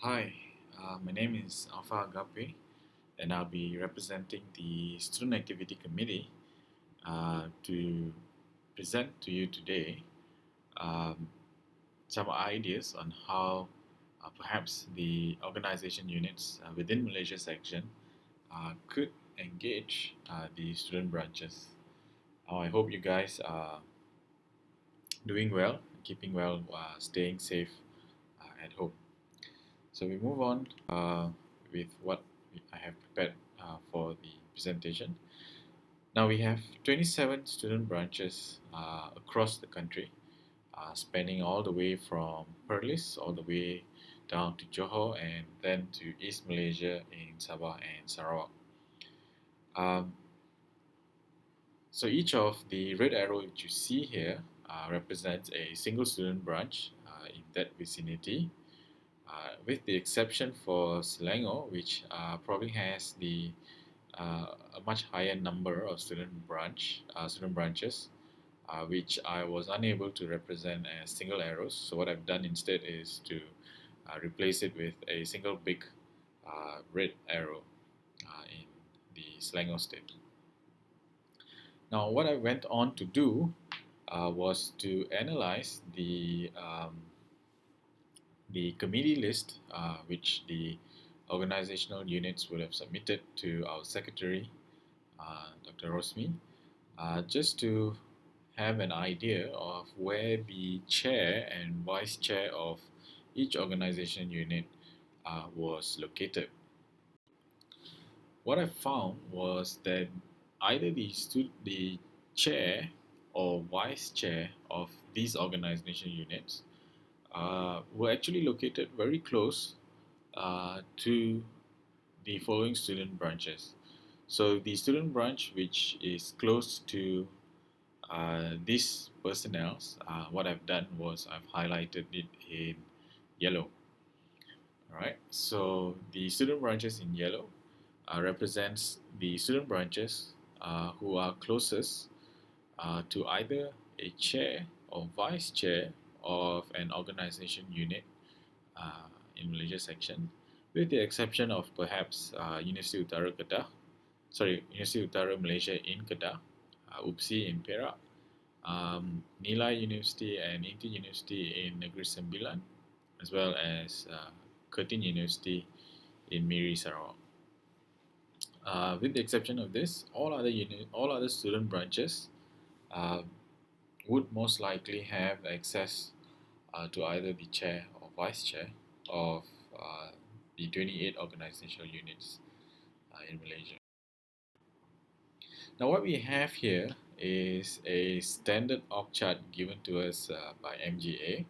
Hi, my name is Alpha Agape, and I'll be representing the Student Activity Committee to present to you today um, some ideas on how perhaps the organization units within Malaysia section could engage the student branches. I hope you guys are doing well, keeping well, staying safe at home. So we move on with what I have prepared for the presentation. Now we have 27 student branches across the country, spanning all the way from Perlis all the way down to Johor and then to East Malaysia in Sabah and Sarawak. Um, so each of the red arrow which you see here represents a single student branch in that vicinity, with the exception for Selangor, which probably has a much higher number of student branches, which I was unable to represent as single arrows. So what I've done instead is to replace it with a single big red arrow in the Selangor state. Now, what I went on to do was to analyze the committee list, which the organizational units would have submitted to our secretary, Dr. Rosmi, just to have an idea of where the chair and vice chair of each organization unit was located. What I found was that either the chair or vice chair of these organization units were actually located very close to the following student branches. So the student branch which is close to these personnels, what I've done was I've highlighted it in yellow. All right. So the student branches in yellow represents the student branches who are closest to either a chair or vice chair of an organization unit in Malaysia section, with the exception of perhaps University Utara Kedah, University Utara Malaysia in Kedah, UPSI in Perak, Nilai University and Inti University in Negeri Sembilan, as well as Curtin University in Miri, Sarawak. With the exception of this, all other student branches uh, would most likely have access to either the chair or vice chair of the 28 organizational units in Malaysia. Now, what we have here is a standard org chart given to us by MGA,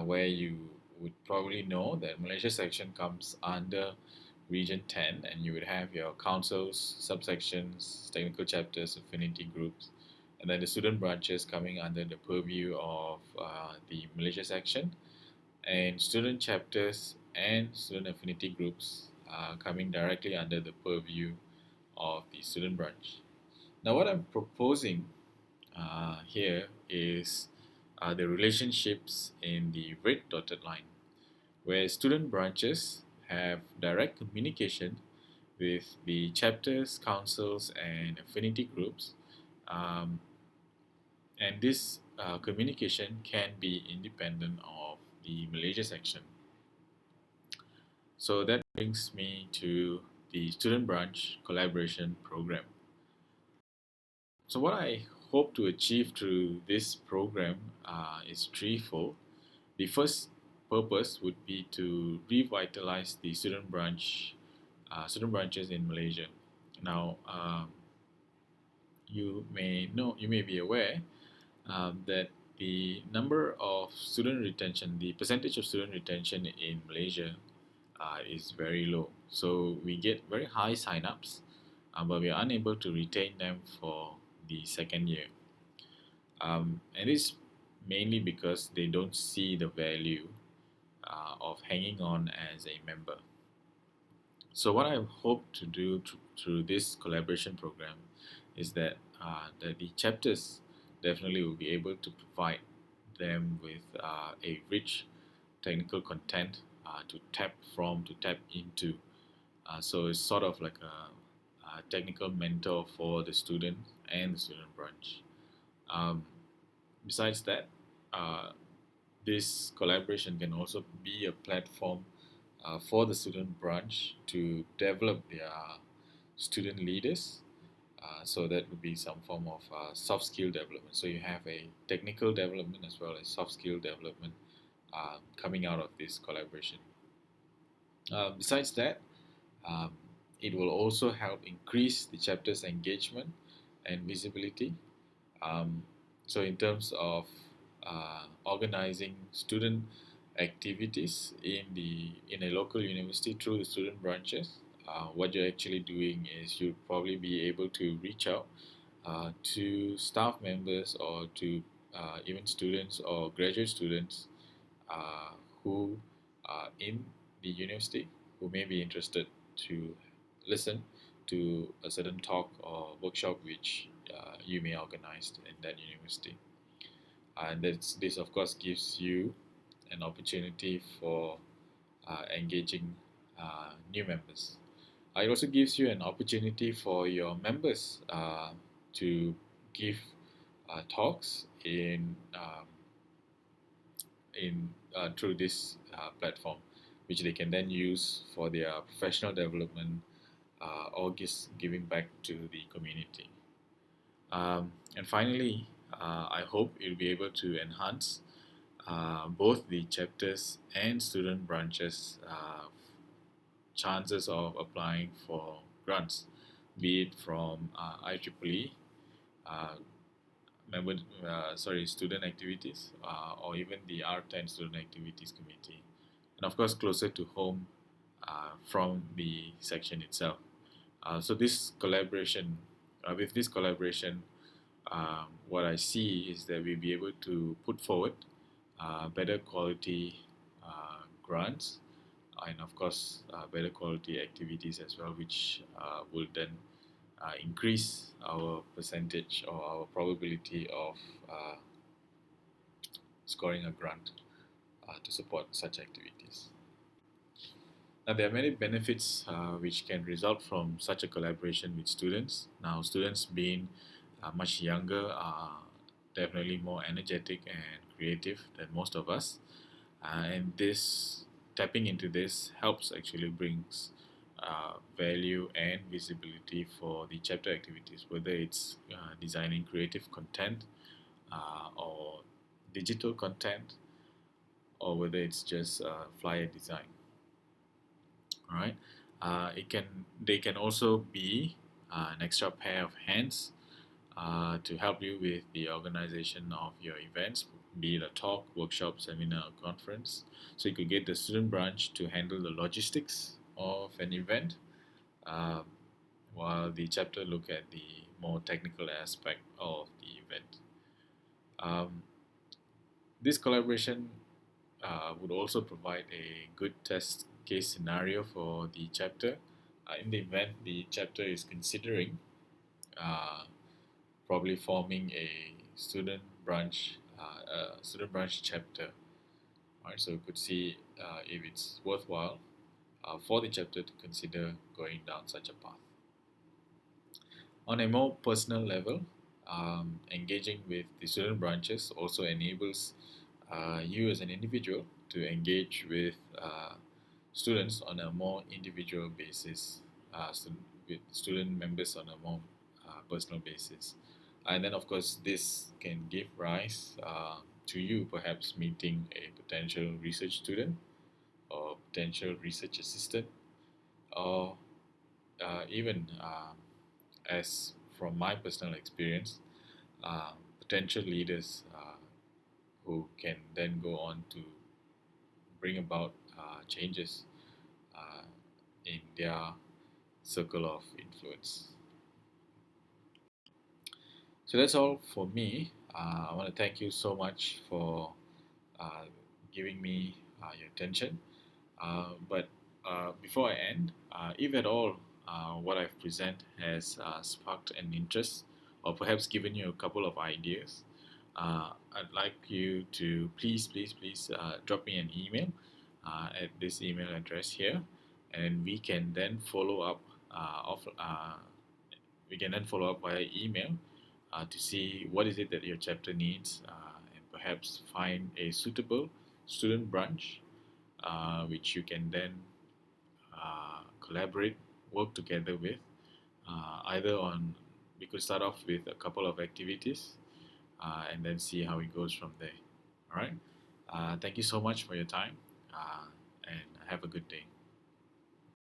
where you would probably know that Malaysia section comes under Region 10, and you would have your councils, subsections, technical chapters, affinity groups, and then the student branches coming under the purview of the Malaysia section, and student chapters and student affinity groups coming directly under the purview of the student branch. Now, what I'm proposing here is the relationships in the red dotted line, where student branches have direct communication with the chapters, councils, and affinity groups, um, and this communication can be independent of the Malaysia section. So that brings me to the student branch collaboration program. So what I hope to achieve through this program is threefold. The first purpose would be to revitalize the student branches in Malaysia. Now, you may be aware that the number of student retention, the percentage of student retention in Malaysia is very low. So we get very high sign-ups, but we are unable to retain them for the second year. And it's mainly because they don't see the value of hanging on as a member. So what I hope to do through this collaboration program is that the chapters definitely will be able to provide them with a rich technical content to tap from, to tap into. So it's sort of like a technical mentor for the student and the student branch. Um, Besides that, uh, this collaboration can also be a platform for the student branch to develop their student leaders. So that would be some form of soft skill development. So you have a technical development as well as soft skill development coming out of this collaboration. Besides that, um, it will also help increase the chapter's engagement and visibility. Um, so in terms of organizing student activities in a local university through the student branches, what you're actually doing is you'll probably be able to reach out to staff members or to even students or graduate students uh, who are in the university who may be interested to listen to a certain talk or workshop which you may organize in that university. And this, of course, gives you an opportunity for engaging new members. It also gives you an opportunity for your members to give talks in through this platform, which they can then use for their professional development or just giving back to the community. And finally, I hope you'll be able to enhance both the chapters and student branches chances of applying for grants, be it from IEEE, uh, member, student activities, or even the R10 student activities committee, and of course closer to home from the section itself. So this collaboration, with this collaboration, what I see is that we'll be able to put forward better quality grants and of course better quality activities as well, which will then increase our percentage or our probability of scoring a grant to support such activities. Now, there are many benefits which can result from such a collaboration with students. Now, students being much younger are definitely more energetic and creative than most of us, and this tapping into this helps actually brings value and visibility for the chapter activities, whether it's designing creative content or digital content, or whether it's just flyer design. All right, it can they can also be an extra pair of hands to help you with the organization of your events, be it a talk, workshop, seminar, or conference. So you could get the student branch to handle the logistics of an event, uh, while the chapter look at the more technical aspect of the event. Um, this collaboration would also provide a good test case scenario for the chapter in the event the chapter is considering uh, probably forming a student branch chapter. Right, so we could see if it's worthwhile for the chapter to consider going down such a path. On a more personal level, engaging with the student branches also enables you as an individual to engage with students on a more individual basis, with student members on a more personal basis. And then, of course, this can give rise to you perhaps meeting a potential research student or potential research assistant, or even as from my personal experience, potential leaders who can then go on to bring about changes uh, in their circle of influence. So that's all for me. I want to thank you so much for uh, giving me your attention. But before I end, if at all what I've presented has sparked an interest or perhaps given you a couple of ideas, I'd like you to please drop me an email at this email address here, and we can then follow up we can then follow up via email to see what is it that your chapter needs, and perhaps find a suitable student branch which you can then collaborate, work together with, either on, we could start off with a couple of activities and then see how it goes from there. All right. Thank you so much for your time, and have a good day.